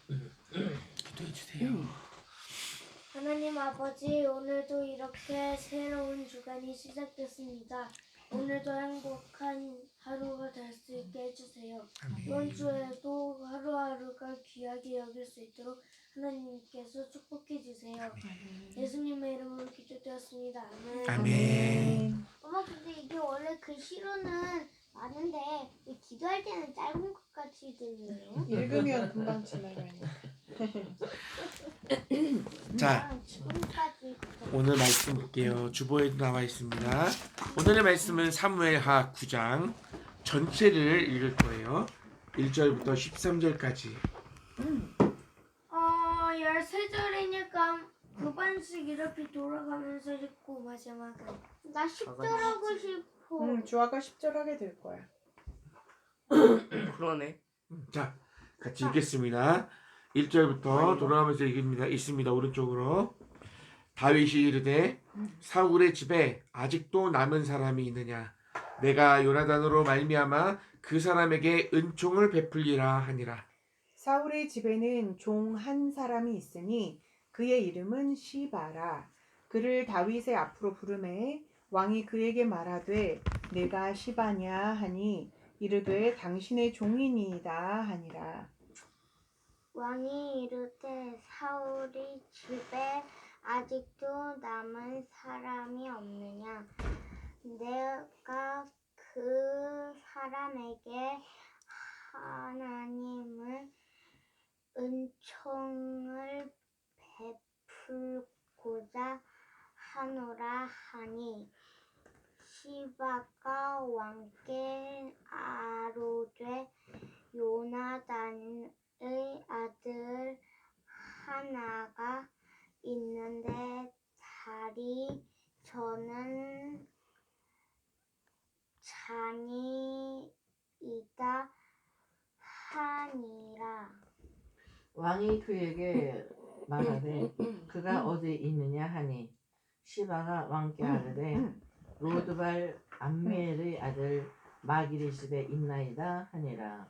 기도해 주세요. 하나님 아버지, 오늘도 이렇게 새로운 주간이 시작됐습니다. 오늘도 행복한 하루가 될 수 있게 해주세요. 이번 주에도 하루하루가 귀하게 여길 수 있도록 하나님께서 축복해 주세요. 예수님의 이름으로 기도드렸습니다. 아멘. 아멘. 엄마 근데 이게 원래 글씨로는 많은데 왜 기도할 때는 짧은 것 같이 들려요? 읽으면 금방 지나가요. 자, 지금까지 오늘 말씀 볼게요. 주보에도 나와 있습니다. 오늘의 말씀은 사무엘하 9장 전체를 읽을 거예요. 1절부터 13절까지. 13절이니까 두 번씩 이렇게 돌아가면서 읽고 마지막은 나 10절 하고 싶어. 주아가 10절 하게 될 거야. 그러네. 자, 같이 읽겠습니다. 1절부터 돌아가면서 읽습니다. 오른쪽으로. 다윗이 이르되 사울의 집에 아직도 남은 사람이 있느냐? 내가 요나단으로 말미암아 그 사람에게 은총을 베풀리라 하니라. 사울의 집에는 종 한 사람이 있으니 그의 이름은 시바라. 그를 다윗의 앞으로 부르매 왕이 그에게 말하되 내가 시바냐 하니 이르되 당신의 종이니이다 하니라. 왕이 이르되 사울이 집에 아직도 남은 사람이 없느냐? 내가 그 사람에게 하나님의 은총을 베풀고자 하노라 하니 시바가 왕께 아뢰되 요나단의 아들 하나가 있는데 다리 저는 잔이이다 하니라. 왕이 그에게 말하되 그가 어디 있느냐 하니 시바가 왕께 아뢰되 로드발 암미엘의 아들 마길의 집에 있나이다 하니라.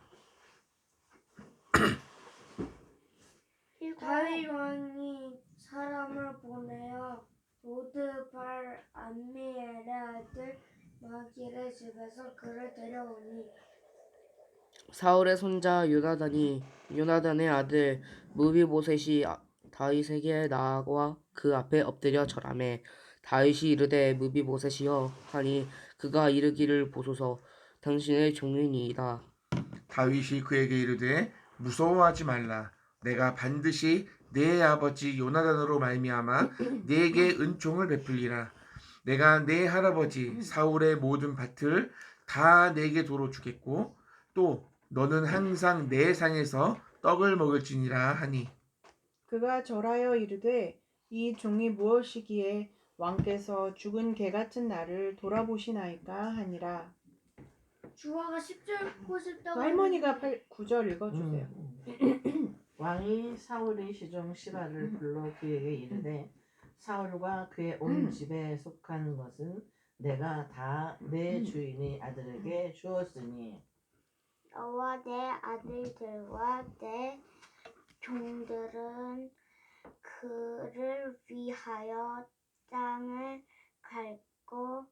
다윗 왕이 사람을 보내어 로드발 암미엘의 아들 마길의 집에서 그를 데려오니 사울의 손자 요나단의 아들 무비보셋이 다윗에게 나아와 그 앞에 엎드려 절하매 다윗이 이르되 무비보셋이여 하니 그가 이르기를 보소서 당신의 종이니이다. 다윗이 그에게 이르되 무서워하지 말라. 내가 반드시 내 아버지 요나단으로 말미암아 네게 은총을 베풀리라. 내가 내 할아버지 사울의 모든 밭을 다 네게 도로 주겠고 또 너는 항상 내 상에서 떡을 먹을지니라 하니 그가 절하여 이르되 이 종이 무엇이기에 왕께서 죽은 개 같은 나를 돌아보시나이까 하니라. 주아가 10절 읽고 싶다고 할머니가 9절 읽어주세요. 왕이 사울의 시종 시바를 불러 그에게 이르되 사울과 그의 온 집에 속한 것은 내가 다 내 주인의 아들에게 주었으니 너와 내 아들들과 내 종들은 그를 위하여 땅을 갈고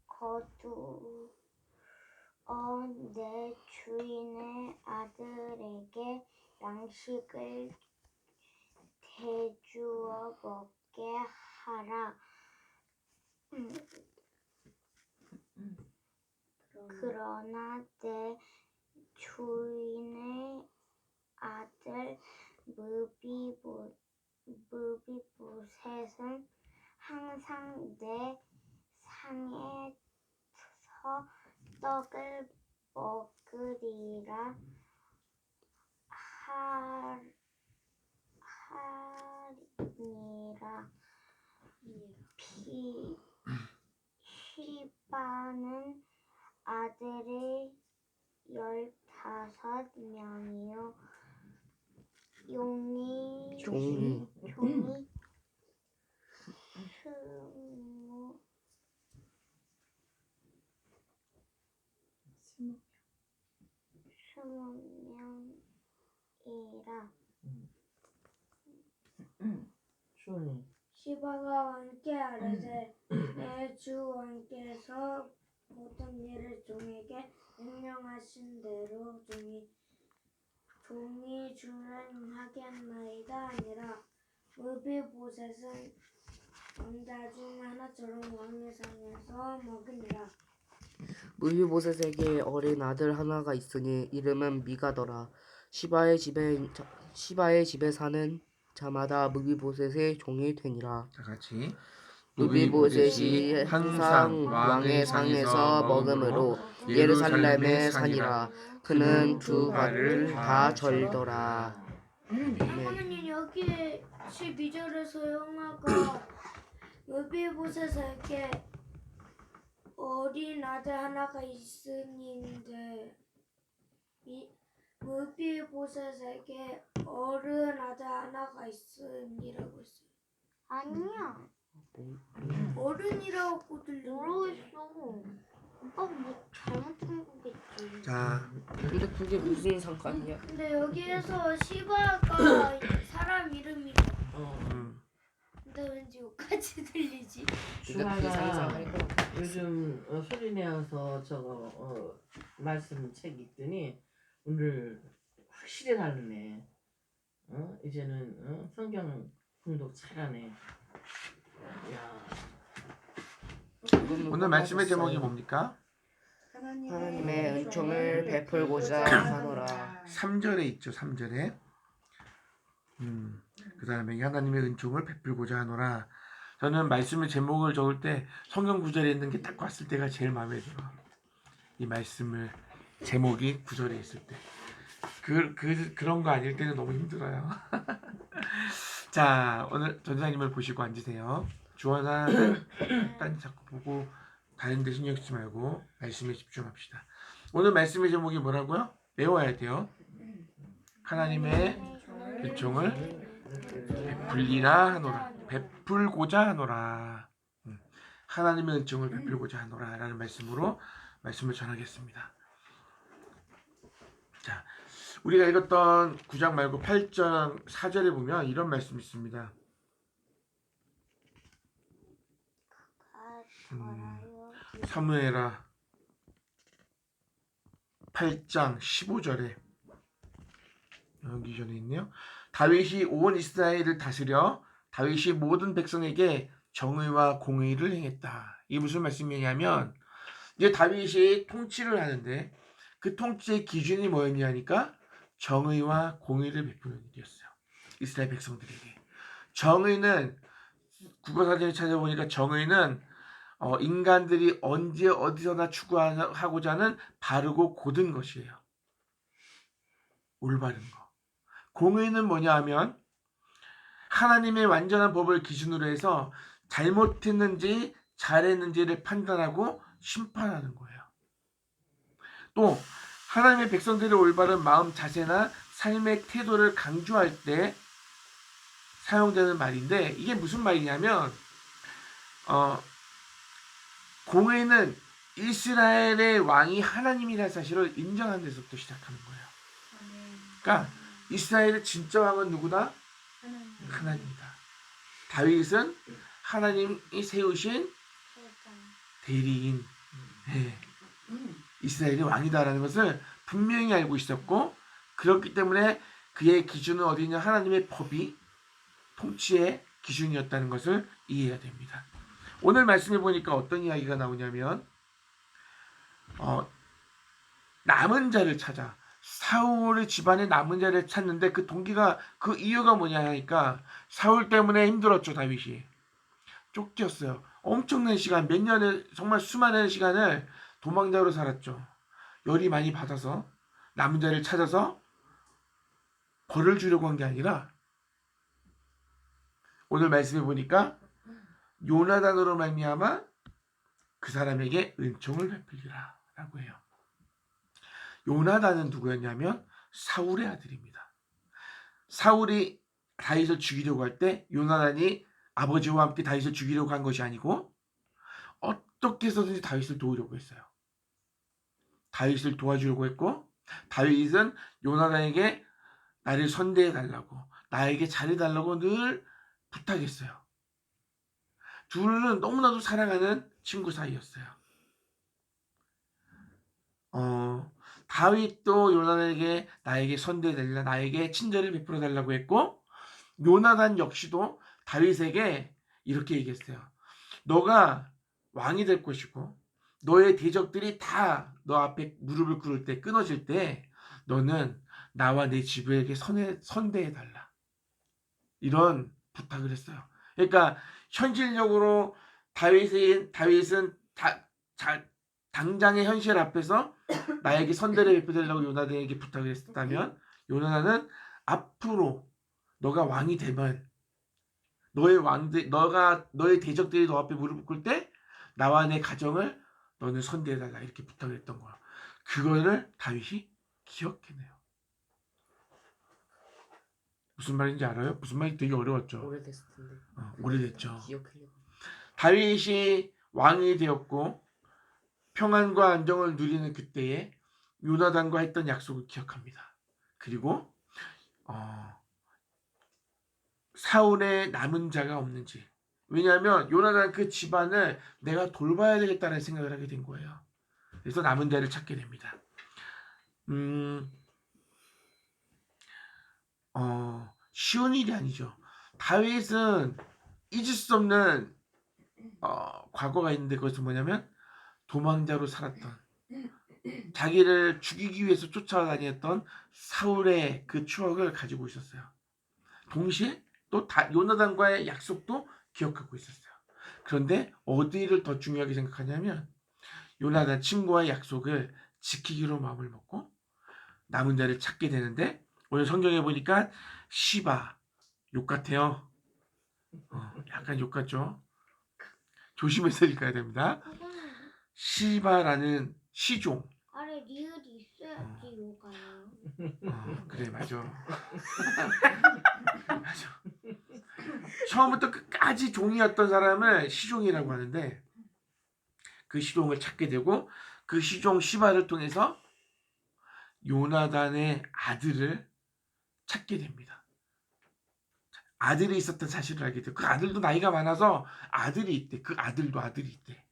거두어 내 주인의 아들에게 양식을 대주어 먹게 하라. 그러나 내 주인의 아들 무비보셋은 항상 내 상에서 떡을 먹으리라 하니라. 시바는 아들이 15명이요 종이 20명 아니라 주원이. 시바가 왕께 아뢰되 내 주 왕께서 모든 일을 종에게 명령하신 대로 종이 주는 하겠나이다 아니라 무비보셋은 왕자 중 하나처럼 왕의 상에서 먹으니라. 무비보셋에게 어린 아들 하나가 있으니 이름은 미가더라. 시바의 집에 사는 자마다 무비보셋의 종이 되니라. 다 같이. 무비보셋이 항상 왕의 상에서 먹음으로 예루살렘에 사니라. 그는 두 발을 다 절더라. 네. 잠깐만요. 여기 12절에서 형아가 무비보셋에게 어린 아들 하나가 있으니인데 무비보셋에게 어른 아들 하나가 있으니라고 했어요. 아니야. 어른이라고 들리는데. 모르겠어. 오빠 뭐 잘못한 거겠지. 자, 근데 그게 무슨 상관이야? 근데 여기에서 시바가 사람 이름이래. 근데 왠지 욕같이 들리지? 그러니까 그게 주아가 상상할 거. 요즘 소리 내어서 저거 말씀 책 읽더니 오늘 확실히 다르네. 이제는 성경 공독 잘하네. 야. 오늘 말씀의 제목이 뭡니까? 하나님의 은총을 베풀고자 하노라. 3절에 있죠. 3절에. 그 다음에 하나님의 은총을 베풀고자 하노라. 저는 말씀의 제목을 적을 때 성경 구절에 있는 게 딱 왔을 때가 제일 마음에 들어. 이 말씀을 제목이 구절에 있을 때. 그런 거 아닐 때는 너무 힘들어요. 자, 오늘 전사님을 보시고 앉으세요. 주원아, 딴 자꾸 보고 다른 데 신경 쓰지 말고 말씀에 집중합시다. 오늘 말씀의 제목이 뭐라고요? 외워야 돼요. 하나님의 은총을 베풀리라 하노라. 베풀고자 하노라. 하나님의 은총을 베풀고자 하노라 라는 말씀으로 말씀을 전하겠습니다. 자, 우리가 읽었던 9장 말고 8장 4절에 보면 이런 말씀이 있습니다. 사무엘하 8장 15절에 여기 전에 있네요. 다윗이 온 이스라엘을 다스려 다윗이 모든 백성에게 정의와 공의를 행했다. 이게 무슨 말씀이냐면 이제 다윗이 통치를 하는데 그 통치의 기준이 뭐였냐니까 정의와 공의를 베푸는 일이었어요. 이스라엘 백성들에게. 정의는 국어사전에 찾아보니까 정의는 인간들이 언제 어디서나 추구하고자 하는 바르고 고든 것이에요. 올바른 거. 공의는 뭐냐 하면 하나님의 완전한 법을 기준으로 해서 잘못했는지 잘했는지를 판단하고 심판하는 거예요. 또 하나님의 백성들의 올바른 마음 자세나 삶의 태도를 강조할 때 사용되는 말인데 이게 무슨 말이냐면 공의는 이스라엘의 왕이 하나님이라는 사실을 인정하는 데서부터 시작하는 거예요. 그러니까 이스라엘의 진짜 왕은 누구다? 하나님이다. 다윗은 하나님이 세우신 대리인, 이스라엘의 왕이다라는 것을 분명히 알고 있었고 그렇기 때문에 그의 기준은 어디냐? 하나님의 법이 통치의 기준이었다는 것을 이해해야 됩니다. 오늘 말씀해 보니까 어떤 이야기가 나오냐면 남은 자를 찾아 사울의 집안에 남은 자를 찾는데 그 동기가 그 이유가 뭐냐 하니까 사울 때문에 힘들었죠. 다윗이 쫓겼어요. 엄청난 시간 몇 년의 정말 수많은 시간을 도망자로 살았죠. 열이 많이 받아서 남은 자를 찾아서 벌을 주려고 한 게 아니라 오늘 말씀해 보니까 요나단으로 말미암아 그 사람에게 은총을 베풀리라 라고 해요. 요나단은 누구였냐면 사울의 아들입니다. 사울이 다윗을 죽이려고 할 때 요나단이 아버지와 함께 다윗을 죽이려고 한 것이 아니고 어떻게 해서든지 다윗을 도우려고 했어요. 다윗을 도와주려고 했고 다윗은 요나단에게 나를 선대해 달라고, 나에게 잘해 달라고 늘 부탁했어요. 둘은 너무나도 사랑하는 친구 사이였어요. 다윗도 요나단에게 나에게 선대해 달라, 나에게 친절을 베풀어 달라고 했고, 요나단 역시도 다윗에게 이렇게 얘기했어요. 너가 왕이 될 것이고 너의 대적들이 다 너 앞에 무릎을 꿇을 때, 끊어질 때 너는 나와 내 집에게 선대해 달라, 이런 부탁을 했어요. 그러니까 현실적으로 다윗은 당장의 현실 앞에서 나에게 선대를 베풀려고 요나단에게 부탁을 했다면, 요나단은 앞으로 너가 왕이 되면 너의 대적들이 너 앞에 무릎 꿇을 때 나와 내 가정을 너는 선대해 달라, 이렇게 부탁을 했던 거야. 그거를 다윗이 기억해내요. 무슨 말인지 알아요? 무슨 말이 되게 어려웠죠. 오래됐을 텐데. 오래됐죠. 기억하려고. 다윗이 왕이 되었고 평안과 안정을 누리는 그때에 요나단과 했던 약속을 기억합니다. 그리고 사울의 남은 자가 없는지, 왜냐하면 요나단 그 집안을 내가 돌봐야 되겠다는 생각을 하게 된 거예요. 그래서 남은 자를 찾게 됩니다. 쉬운 일이 아니죠. 다윗은 잊을 수 없는 과거가 있는데, 그것은 뭐냐면 도망자로 살았던, 자기를 죽이기 위해서 쫓아다녔던 사울의 그 추억을 가지고 있었어요. 동시에 또 요나단과의 약속도 기억하고 있었어요. 그런데 어디를 더 중요하게 생각하냐면 요나단 친구와의 약속을 지키기로 마음을 먹고 남은 자를 찾게 되는데, 오늘 성경에 보니까 시바, 욕 같아요. 약간 욕 같죠? 조심해서 읽어야 됩니다. 시바라는 시종. 아래 리을이 있어야지 요가요. 그래, 맞아. 맞아. 처음부터 끝까지 종이었던 사람을 시종이라고 하는데, 그 시종을 찾게 되고 그 시종 시바를 통해서 요나단의 아들을 찾게 됩니다. 아들이 있었던 사실을 알게 돼요. 그 아들도 나이가 많아서 아들이 있대. 그 아들도 아들이 있대.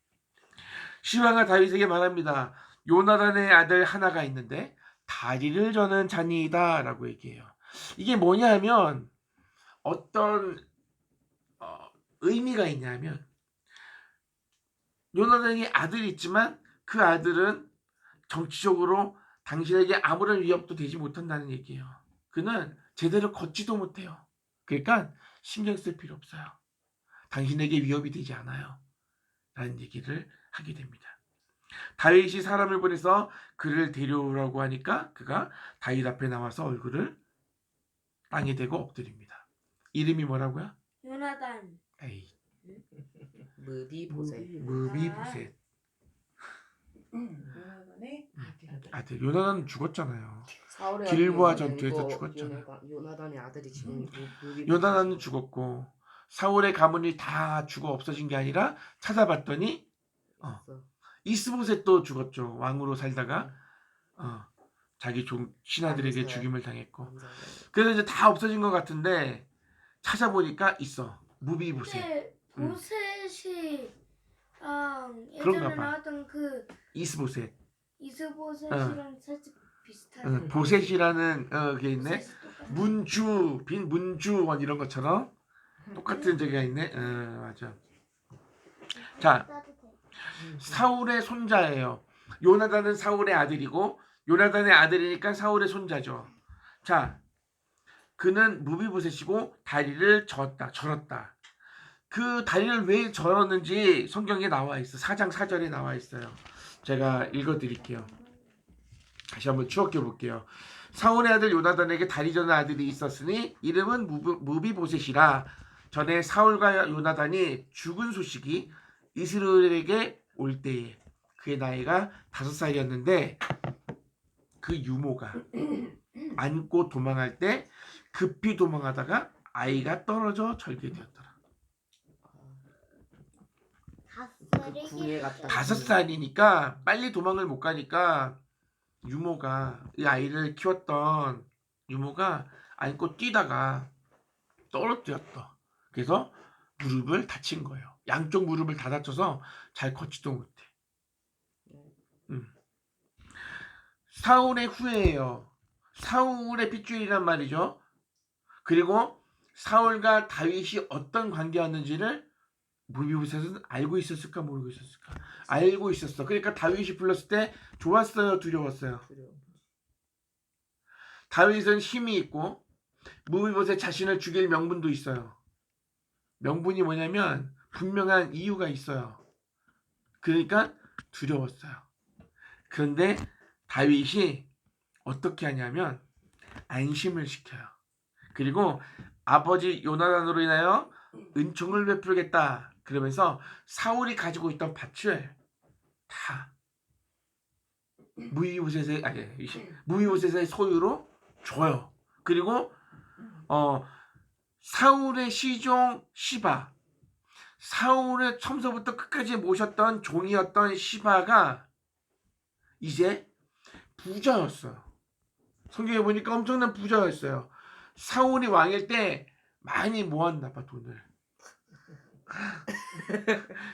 시바가 다윗에게 말합니다. 요나단의 아들 하나가 있는데 다리를 저는 자니이다 라고 얘기해요. 이게 뭐냐면 어떤 의미가 있냐면, 요나단에게 아들이 있지만 그 아들은 정치적으로 당신에게 아무런 위협도 되지 못한다는 얘기예요. 그는 제대로 걷지도 못해요. 그러니까 신경 쓸 필요 없어요. 당신에게 위협이 되지 않아요. 라는 얘기를 하게 됩니다. 다윗이 사람을 보내서 그를 데려오라고 하니까 그가 다윗 앞에 나와서 얼굴을 땅에 대고 엎드립니다. 이름이 뭐라고요? 요나단. 에이, 무비보셋. 무비보셋. 요나단의 아들. 요나단은 죽었잖아요. 사울의 길보아 아들이 전투에서 이거 죽었잖아. 요나단의 아들이 지금 무비보셋. 요나단은 죽었고 사울의 가문이 다 죽어 없어진 게 아니라 찾아봤더니 있어. 이스보셋도 죽었죠. 왕으로 살다가 자기 신하들에게 암살. 죽임을 당했고. 감사해요. 그래서 이제 다 없어진 것 같은데 찾아보니까 있어. 무비보셋. 근데 보셋이 그런가 예전에 봐. 나왔던 그 이스보셋. 이스보셋이랑 살짝 비슷하네. 보셋이라는 그게 있네. 보셋이 똑같네. 문주, 빈 문주원 이런 것처럼 똑같은 저기가 있네. 맞아. 자, 사울의 손자예요. 요나단은 사울의 아들이고 요나단의 아들이니까 사울의 손자죠. 자, 그는 무비보셋이고 다리를 절었다. 그 다리를 왜 절었는지 성경에 나와 있어. 4장 4절에 나와 있어요. 제가 읽어드릴게요. 다시 한번 추억해 볼게요. 사울의 아들 요나단에게 다리 저는 아들이 있었으니 이름은 무비보셋이라. 전에 사울과 요나단이 죽은 소식이 이스라엘에게 올 때에 그의 나이가 5살이었는데 그 유모가 안고 도망할 때 급히 도망하다가 아이가 떨어져 절게 되었더라. 궁예 같다. 5살이니까 빨리 도망을 못 가니까 유모가 이 아이를 키웠던 유모가 안고 뛰다가 떨어뜨렸다. 그래서 무릎을 다친 거예요. 양쪽 무릎을 다 다쳐서 잘 걷지도 못해. 사울의 후예예요. 사울의 핏줄이란 말이죠. 그리고 사울과 다윗이 어떤 관계였는지를 무비보셋은 알고 있었을까 모르고 있었을까? 알고 있었어. 그러니까 다윗이 불렀을 때 좋았어요, 두려웠어요? 다윗은 힘이 있고 무비보셋 자신을 죽일 명분도 있어요. 명분이 뭐냐면 분명한 이유가 있어요. 그러니까 두려웠어요. 그런데 다윗이 어떻게 하냐면 안심을 시켜요. 그리고 아버지 요나단으로 인하여 은총을 베풀겠다. 그러면서 사울이 가지고 있던 밭을 다 무비보셋의 소유로 줘요. 그리고 사울의 시종 시바, 사울의 처음서부터 끝까지 모셨던 종이었던 시바가 이제 부자였어요. 성경에 보니까 엄청난 부자였어요. 사울이 왕일 때 많이 모았나 봐, 돈을.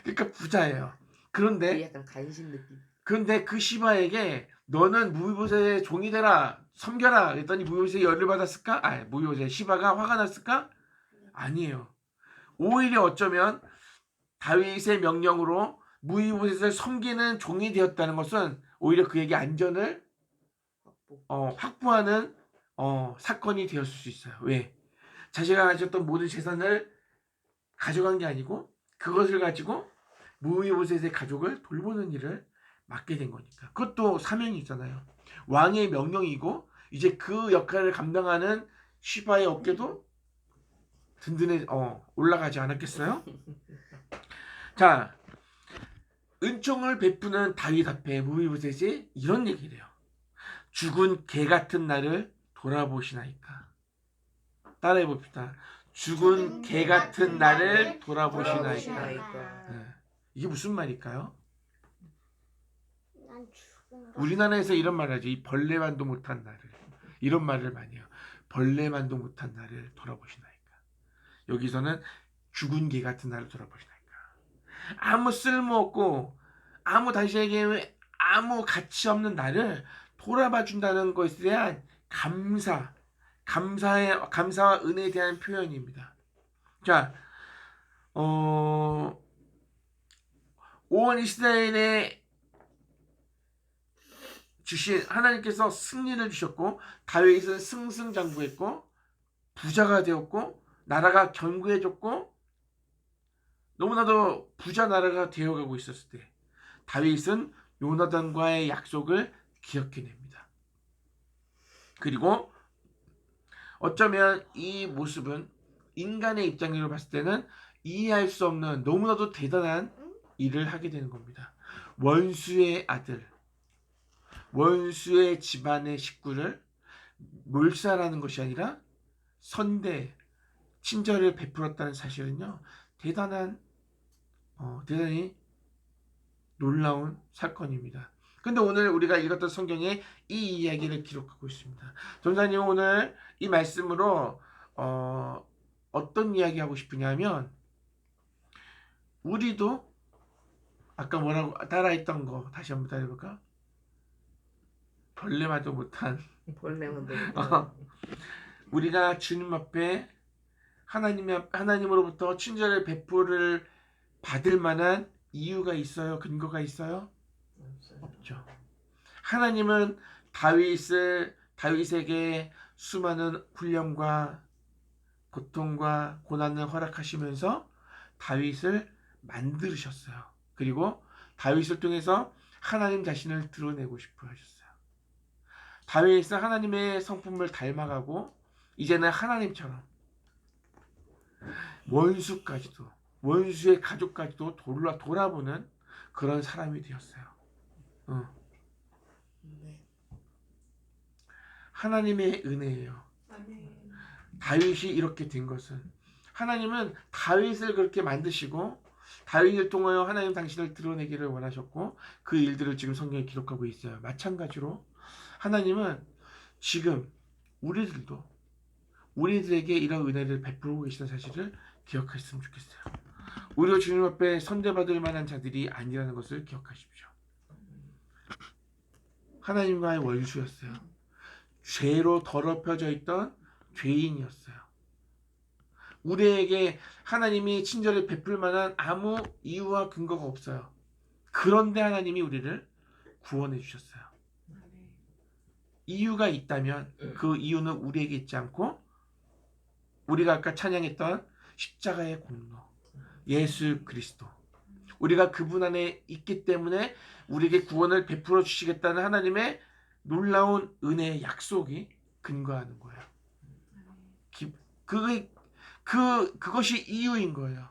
그러니까 부자예요. 그런데 약간 간신 느낌. 그 시바에게 너는 무비보셋의 종이 되라, 섬겨라 그랬더니 무비보셋이 열을 받았을까? 무비보셋 시바가 화가 났을까? 아니에요. 오히려 어쩌면 다윗의 명령으로 무비보셋을 섬기는 종이 되었다는 것은 오히려 그에게 안전을 확보하는 사건이 되었을 수 있어요. 왜? 자신가 가졌던 모든 재산을 가져간 게 아니고 그것을 가지고 무비보셋의 가족을 돌보는 일을 맡게 된 거니까. 그것도 사명이 있잖아요. 왕의 명령이고 이제 그 역할을 감당하는 시바의 어깨도 든든해 올라가지 않았겠어요? 자, 은총을 베푸는 다윗 앞에 무비보셋이 이런 얘기를 해요. 죽은 개 같은 나를 돌아보시나이까. 따라해 봅시다. 죽은 개 같은 나를 돌아보시나이까. 네. 이게 무슨 말일까요? 난 죽은 거. 우리나라에서 이런 말 하죠. 이 벌레만도 못한 나를. 이런 말을 많이 해요. 벌레만도 못한 나를 돌아보시나이까. 여기서는 죽은 개 같은 나를 돌아보시나이까. 아무 쓸모없고 당신에게 아무 가치 없는 나를 돌아봐 준다는 것에 대한 감사와 은혜에 대한 표현입니다. 자, 온 이스라엘에 주신 하나님께서 승리를 주셨고 다윗은 승승장구했고 부자가 되었고 나라가 견고해졌고 너무나도 부자 나라가 되어가고 있었을 때 다윗은 요나단과의 약속을 기억해냅니다. 그리고 어쩌면 이 모습은 인간의 입장으로 봤을 때는 이해할 수 없는 너무나도 대단한 일을 하게 되는 겁니다. 원수의 아들, 원수의 집안의 식구를 몰살하는 것이 아니라 선대, 친절을 베풀었다는 사실은요, 대단히 놀라운 사건입니다. 근데 오늘 우리가 읽었던 성경에 이 이야기를 기록하고 있습니다. 전사님 오늘 이 말씀으로 어떤 이야기 하고 싶으냐면 우리도 아까 뭐라고 따라했던 거 다시 한번 따라해볼까? 벌레만도 못한 우리가 주님 앞에 하나님으로부터 친절을 베풀을 받을 만한 이유가 있어요? 근거가 있어요? 없죠. 하나님은 다윗에게 수많은 훈련과 고통과 고난을 허락하시면서 다윗을 만드셨어요. 그리고 다윗을 통해서 하나님 자신을 드러내고 싶어 하셨어요. 다윗은 하나님의 성품을 닮아가고 이제는 하나님처럼 원수의 가족까지도 돌아보는 그런 사람이 되었어요. 하나님의 은혜예요. 다윗이 이렇게 된 것은 하나님은 다윗을 그렇게 만드시고 다윗을 통하여 하나님 당신을 드러내기를 원하셨고 그 일들을 지금 성경에 기록하고 있어요. 마찬가지로 하나님은 지금 우리들도 우리들에게 이런 은혜를 베풀고 계시는 사실을 기억하셨으면 좋겠어요. 우리가 주님 앞에 선대받을 만한 자들이 아니라는 것을 기억하십시오. 하나님과의 원수였어요. 죄로 더럽혀져 있던 죄인이었어요. 우리에게 하나님이 친절을 베풀 만한 아무 이유와 근거가 없어요. 그런데 하나님이 우리를 구원해 주셨어요. 이유가 있다면 그 이유는 우리에게 있지 않고 우리가 아까 찬양했던 십자가의 공로, 예수 그리스도, 우리가 그분 안에 있기 때문에 우리에게 구원을 베풀어 주시겠다는 하나님의 놀라운 은혜의 약속이 근거하는 거예요. 그것이 이유인 거예요.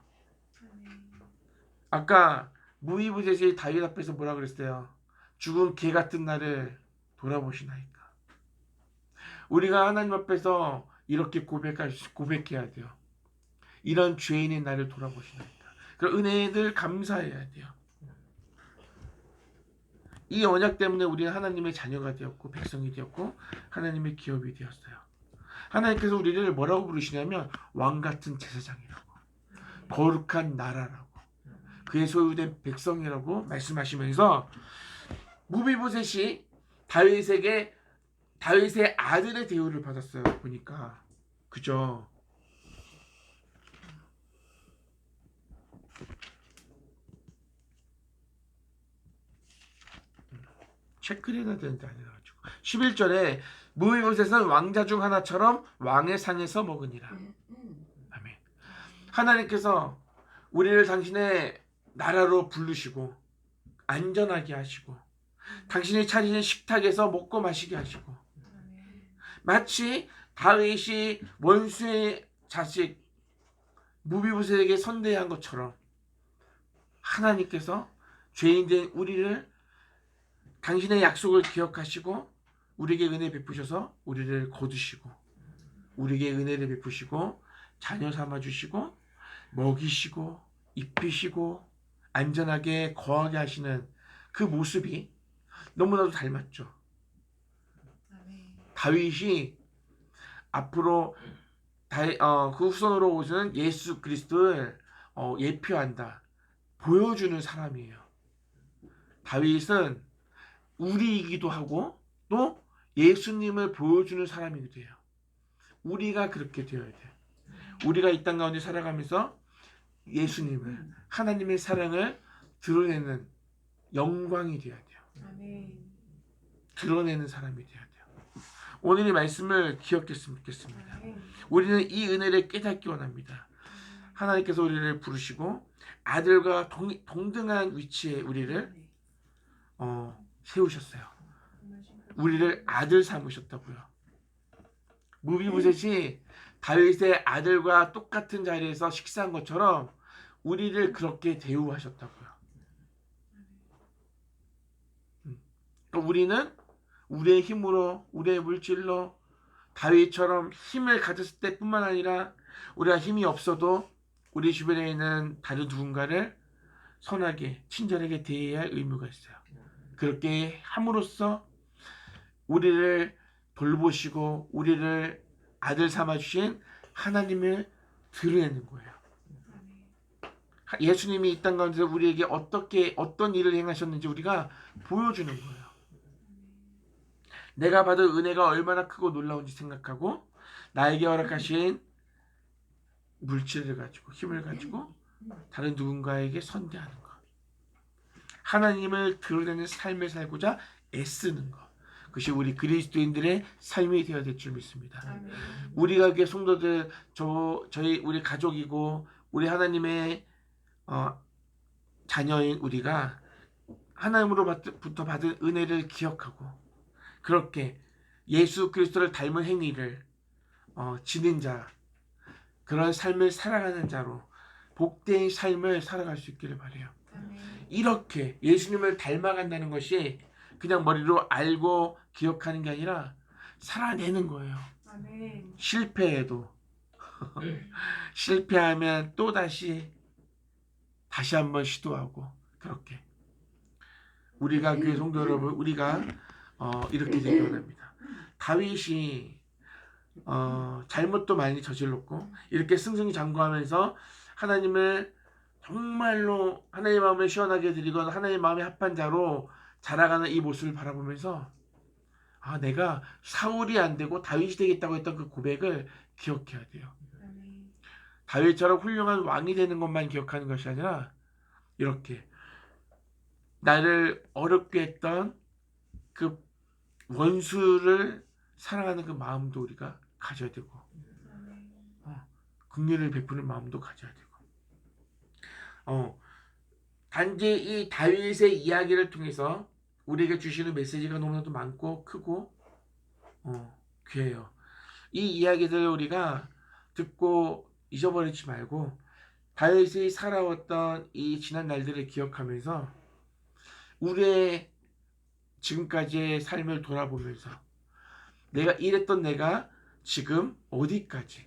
아까 무이부제지 다윗 앞에서 뭐라 그랬어요? 죽은 개 같은 나를 돌아보시나이까. 우리가 하나님 앞에서 이렇게 고백해야 돼요. 이런 죄인인 나를 돌아보시나이까. 그 은혜를 감사해야 돼요. 이 언약 때문에 우리는 하나님의 자녀가 되었고 백성이 되었고 하나님의 기업이 되었어요. 하나님께서 우리를 뭐라고 부르시냐면 왕같은 제사장이라고, 거룩한 나라라고, 그의 소유된 백성이라고 말씀하시면서 무비보셋이 다윗의 아들의 대우를 받았어요. 보니까 그죠? 체크를 해야 되는데 아니라가지고 11절에 무비보셋은 왕자 중 하나처럼 왕의 상에서 먹으니라. 아멘. 하나님께서 우리를 당신의 나라로 부르시고 안전하게 하시고 당신이 차리는 식탁에서 먹고 마시게 하시고 마치 다윗이 원수의 자식 무비보셋에게 선대한 것처럼 하나님께서 죄인된 우리를 당신의 약속을 기억하시고 우리에게 은혜 베푸셔서 우리를 거두시고 우리에게 은혜를 베푸시고 자녀 삼아주시고 먹이시고 입히시고 안전하게 거하게 하시는 그 모습이 너무나도 닮았죠. 다윗이 앞으로 그 후손으로 오시는 예수 그리스도를 예표한다, 보여주는 사람이에요. 다윗은 우리이기도 하고 또 예수님을 보여주는 사람이기도 해요. 우리가 그렇게 되어야 돼요. 우리가 이 땅 가운데 살아가면서 예수님을, 하나님의 사랑을 드러내는 영광이 되어야 돼요. 드러내는 사람이 되어야 돼요. 오늘 이 말씀을 기억했으면 좋겠습니다. 우리는 이 은혜를 깨닫기 원합니다. 하나님께서 우리를 부르시고 아들과 동등한 위치에 우리를 세우셨어요. 우리를 아들 삼으셨다고요. 무비보셋이 다윗의 아들과 똑같은 자리에서 식사한 것처럼 우리를 그렇게 대우하셨다고요. 우리는 우리의 힘으로, 우리의 물질로 다윗처럼 힘을 가졌을 때뿐만 아니라 우리가 힘이 없어도 우리 주변에 있는 다른 누군가를 선하게, 친절하게 대해야 할 의무가 있어요. 그렇게 함으로써 우리를 돌보시고 우리를 아들 삼아주신 하나님을 드러내는 거예요. 예수님이 이 땅 가운데서 우리에게 어떤 일을 행하셨는지 우리가 보여주는 거예요. 내가 받은 은혜가 얼마나 크고 놀라운지 생각하고 나에게 허락하신 물질을 가지고 힘을 가지고 다른 누군가에게 선대하는 것, 하나님을 드러내는 삶을 살고자 애쓰는 것, 그것이 우리 그리스도인들의 삶이 되어야 될 줄 믿습니다. 우리가 이게 성도들, 우리 가족이고 우리 하나님의 자녀인 우리가 하나님으로부터 받은 은혜를 기억하고 그렇게 예수 그리스도를 닮은 행위를 지닌 자, 그런 삶을 살아가는 자로 복된 삶을 살아갈 수 있기를 바라요. 이렇게 예수님을 닮아간다는 것이 그냥 머리로 알고 기억하는 게 아니라 살아내는 거예요. 실패해도 실패하면 또 다시 한번 시도하고, 그렇게 우리가 그 성도 여러분, 우리가 이렇게 되기 원합니다. 다윗이 잘못도 많이 저질렀고 이렇게 승승장구하면서 하나님을 정말로 하나님 마음을 시원하게 드리고 하나님 마음에 합한 자로 자라가는 이 모습을 바라보면서 내가 사울이 안 되고 다윗이 되겠다고 했던 그 고백을 기억해야 돼요. 다윗처럼 훌륭한 왕이 되는 것만 기억하는 것이 아니라 이렇게 나를 어렵게 했던 그 원수를 사랑하는 그 마음도 우리가 가져야 되고 긍휼을 베푸는 마음도 가져야 되고 단지 이 다윗의 이야기를 통해서 우리에게 주시는 메시지가 너무나도 많고 크고 귀해요. 이 이야기들을 우리가 듣고 잊어버리지 말고 다윗이 살아왔던 이 지난 날들을 기억하면서 우리의 지금까지의 삶을 돌아보면서 이랬던 내가 지금 어디까지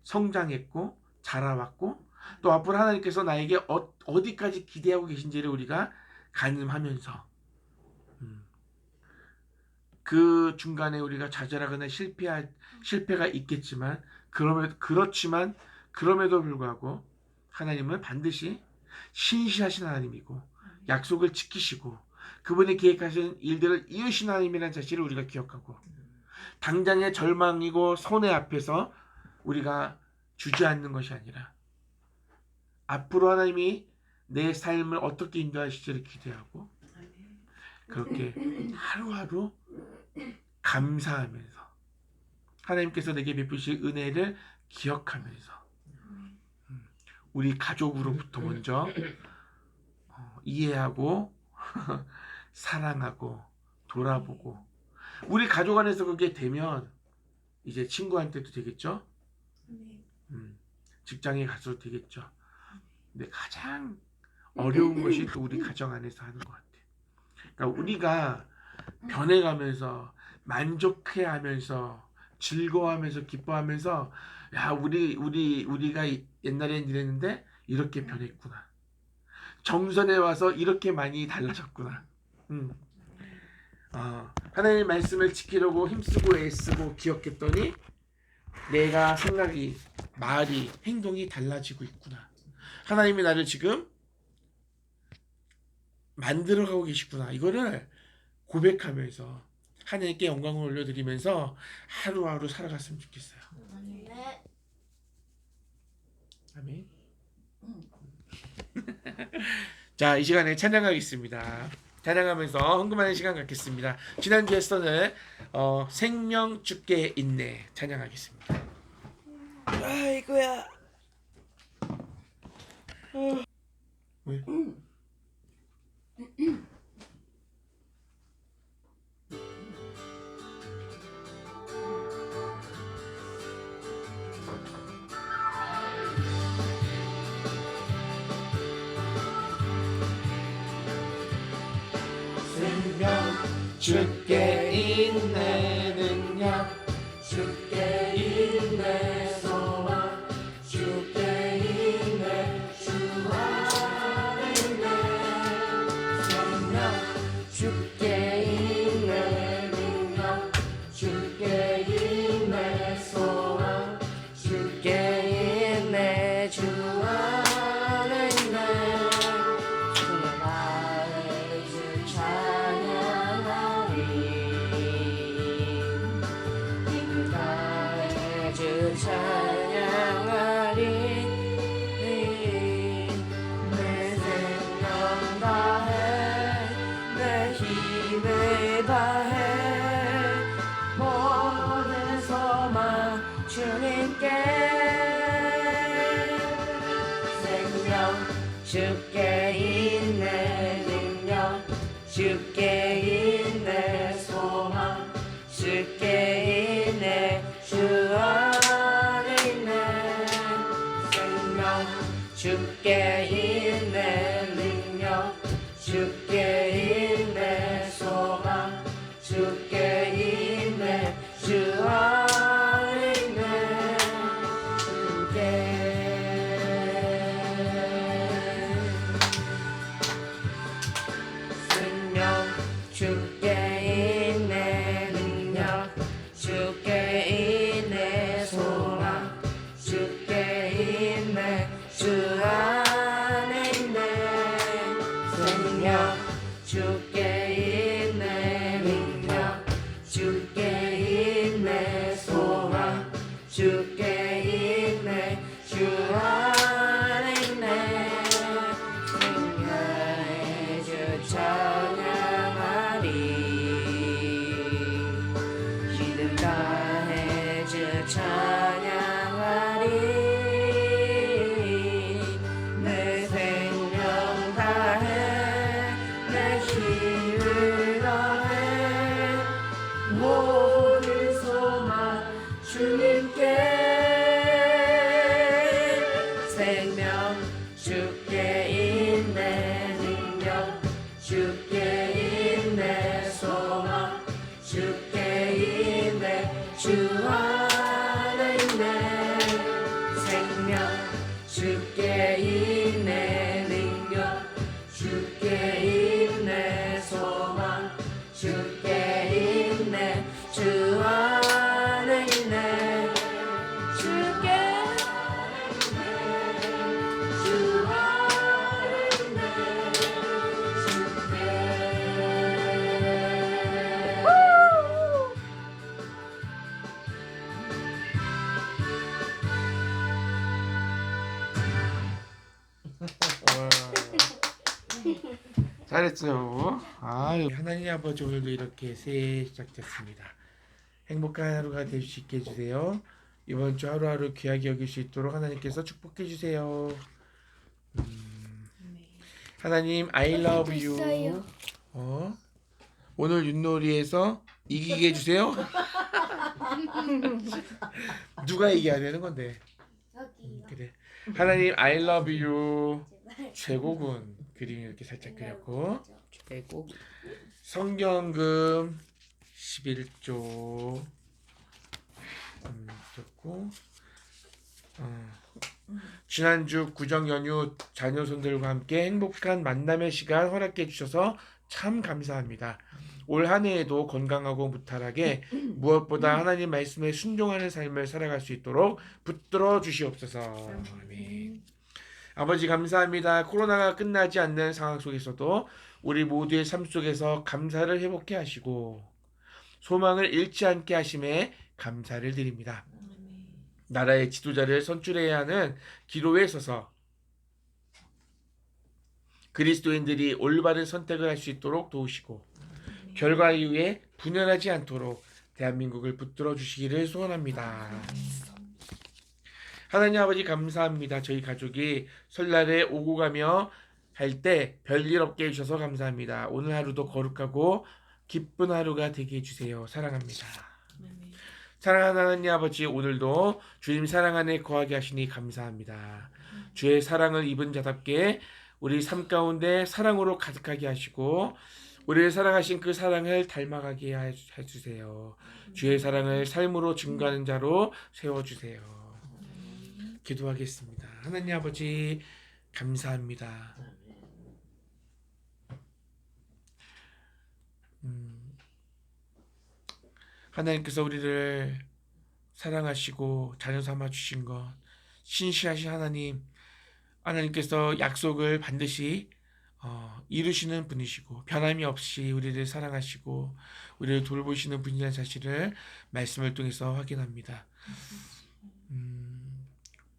성장했고 자라왔고 또 앞으로 하나님께서 나에게 어디까지 기대하고 계신지를 우리가 가늠하면서 그 중간에 우리가 좌절하거나 실패가 있겠지만 그럼에도 불구하고 하나님은 반드시 신실하신 하나님이고 약속을 지키시고 그분이 계획하신 일들을 이루신 하나님이라는 사실을 우리가 기억하고 당장의 절망이고 손해 앞에서 우리가 주저앉는 것이 아니라 앞으로 하나님이 내 삶을 어떻게 인도하실지를 기대하고 그렇게 하루하루 감사하면서 하나님께서 내게 베푸실 은혜를 기억하면서 우리 가족으로부터 먼저 이해하고 사랑하고 돌아보고 우리 가족 안에서 그게 되면 이제 친구한테도 되겠죠. 직장에 가서도 되겠죠. 근데 가장 어려운 것이 또 우리 가정 안에서 하는 것 같아요. 그러니까 우리가 변해가면서 만족해하면서 즐거워하면서 기뻐하면서 우리가 옛날엔 이랬는데 이렇게 변했구나. 정선에 와서 이렇게 많이 달라졌구나. 하나님의 말씀을 지키려고 힘쓰고 애쓰고 기억했더니 내가 생각이, 말이, 행동이 달라지고 있구나. 하나님이 나를 지금 만들어가고 계시구나. 이거를 고백하면서 하나님께 영광을 올려드리면서 하루하루 살아갔으면 좋겠어요. 네. 아멘. 자, 이 시간에 찬양하겠습니다. 찬양하면서 헌금하는 시간 갖겠습니다. 지난주 했었는 생명 주께 있네 찬양하겠습니다. 아이고야. 왜? 주께 있네 능력 주께 있네 소망 주께 있네 주 안에 있네 생명 주께 있네 능력 주께 있네 소망 주께 있네 주 안에 있네 나의 주 찬양하리 나의 주 찬양하리 내 생명 다해 내 힘을 다해 모든 소망 주님께 생명 주께 있네 능력 주께 있네 소망 주께 있네 주 안에 있네 생명 주께 있네 능력 주께 있네 소망 주께 있네 주 안에 있네 주께 생명 주께 있네 능력 주께 주께 있네 주 안에 있네 생명의 주 찬양하리 믿음 다해 주 찬양하리 내 생명 다해 내 힘을 다해 모든 소망 주님께 생명 주께 있네 능력 주께 있네 소망 주께 있네 주 안에 있네 생명 주께 있네 능력 주께 있네 소망 주께 있네 주 안에 있네 주께 주 안에 있네 주께 잘했어요. 아유, 하나님 아버지 오늘도 이렇게 새해 시작됐습니다. 행복한 하루가 될 수 있게 해주세요. 이번 주 하루하루 귀하게 여길 수 있도록 하나님께서 축복해 주세요. 하나님 I love you. 됐어요. 오늘 윷놀이에서 이기게 해주세요. 누가 이겨야 되는 건데? 여기요. 그래. 하나님 I love you. 제발. 최고군. 그림 이렇게 살짝 그렸고 최고 성경금 11조 좋고 지난주 구정 연휴 자녀손들과 함께 행복한 만남의 시간 허락해 주셔서 참 감사합니다. 올 한 해에도 건강하고 무탈하게 무엇보다 하나님 말씀에 순종하는 삶을 살아갈 수 있도록 붙들어 주시옵소서. 아멘. 아버지 감사합니다. 코로나가 끝나지 않는 상황 속에서도 우리 모두의 삶 속에서 감사를 회복해 하시고 소망을 잃지 않게 하심에 감사를 드립니다. 나라의 지도자를 선출해야 하는 기로에 서서 그리스도인들이 올바른 선택을 할 수 있도록 도우시고 결과 이후에 분열하지 않도록 대한민국을 붙들어 주시기를 소원합니다. 하나님 아버지 감사합니다. 저희 가족이 설날에 오고 가며 할 때 별일 없게 해주셔서 감사합니다. 오늘 하루도 거룩하고 기쁜 하루가 되게 해주세요. 사랑합니다. 사랑하는 하나님 아버지 오늘도 주님 사랑 안에 거하게 하시니 감사합니다. 주의 사랑을 입은 자답게 우리 삶 가운데 사랑으로 가득하게 하시고 우리를 사랑하신 그 사랑을 닮아가게 해주세요. 주의 사랑을 삶으로 증거하는 자로 세워주세요. 기도하겠습니다. 하나님 아버지 감사합니다. 하나님께서 우리를 사랑하시고 자녀 삼아 주신 것 신실하신 하나님께서 약속을 반드시 이루시는 분이시고 변함이 없이 우리를 사랑하시고 우리를 돌보시는 분이라는 사실을 말씀을 통해서 확인합니다.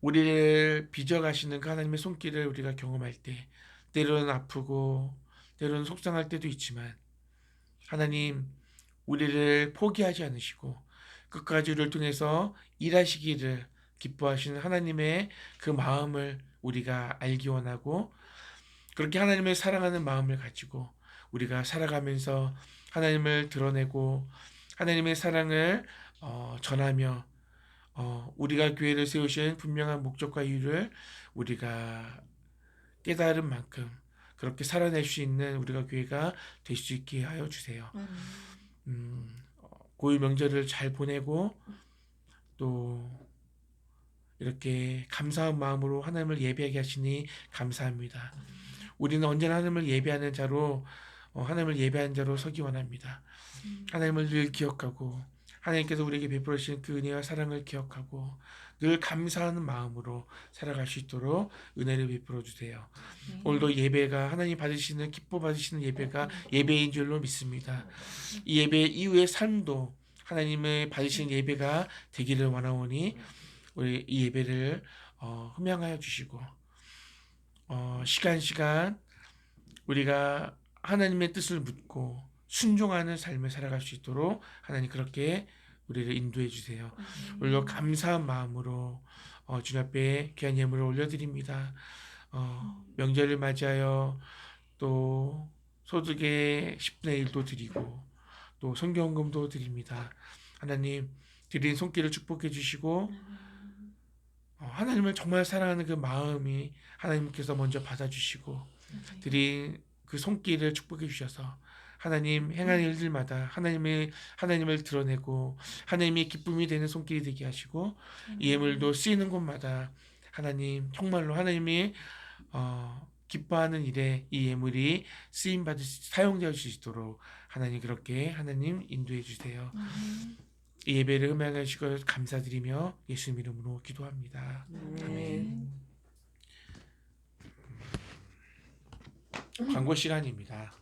우리를 빚어가시는 그 하나님의 손길을 우리가 경험할 때 때로는 아프고 때로는 속상할 때도 있지만 하나님 우리를 포기하지 않으시고 끝까지 우리를 통해서 일하시기를 기뻐하시는 하나님의 그 마음을 우리가 알기 원하고 그렇게 하나님을 사랑하는 마음을 가지고 우리가 살아가면서 하나님을 드러내고 하나님의 사랑을 전하며 우리가 교회를 세우신 분명한 목적과 이유를 우리가 깨달은 만큼 그렇게 살아낼 수 있는 우리가 교회가 될 수 있게 하여 주세요. 고유 명절을 잘 보내고 또 이렇게 감사한 마음으로 하나님을 예배하게 하시니 감사합니다. 우리는 언제나 하나님을 예배하는 자로 서기 원합니다. 하나님을 늘 기억하고 하나님께서 우리에게 베풀어 주신 그 은혜와 사랑을 기억하고 늘 감사하는 마음으로 살아갈 수 있도록 은혜를 베풀어 주세요. 오늘도 예배가 하나님 기뻐 받으시는 예배가 예배인 줄로 믿습니다. 이 예배 이후의 삶도 하나님의 받으신 예배가 되기를 원하오니 우리 이 예배를 흠양하여 주시고 시간 우리가 하나님의 뜻을 묻고 순종하는 삶을 살아갈 수 있도록 하나님 그렇게 우리를 인도해 주세요. 오늘도 감사한 마음으로 주님 앞에 귀한 예물을 올려드립니다. 명절을 맞이하여 또 소득의 10분의 1도 드리고 또 성경금도 드립니다. 하나님 드린 손길을 축복해 주시고 하나님을 정말 사랑하는 그 마음이 하나님께서 먼저 받아주시고 드린 그 손길을 축복해 주셔서 하나님 행하는 일들마다 하나님을 드러내고 하나님의 기쁨이 되는 손길이 되게 하시고 이 예물도 쓰이는 곳마다 하나님 정말로 하나님이 기뻐하는 일에 이 예물이 사용될 수 있도록 하나님 그렇게 하나님 인도해 주세요. 이 예배를 흠양하시고 감사드리며 예수님 이름으로 기도합니다. 아멘. 광고 시간입니다.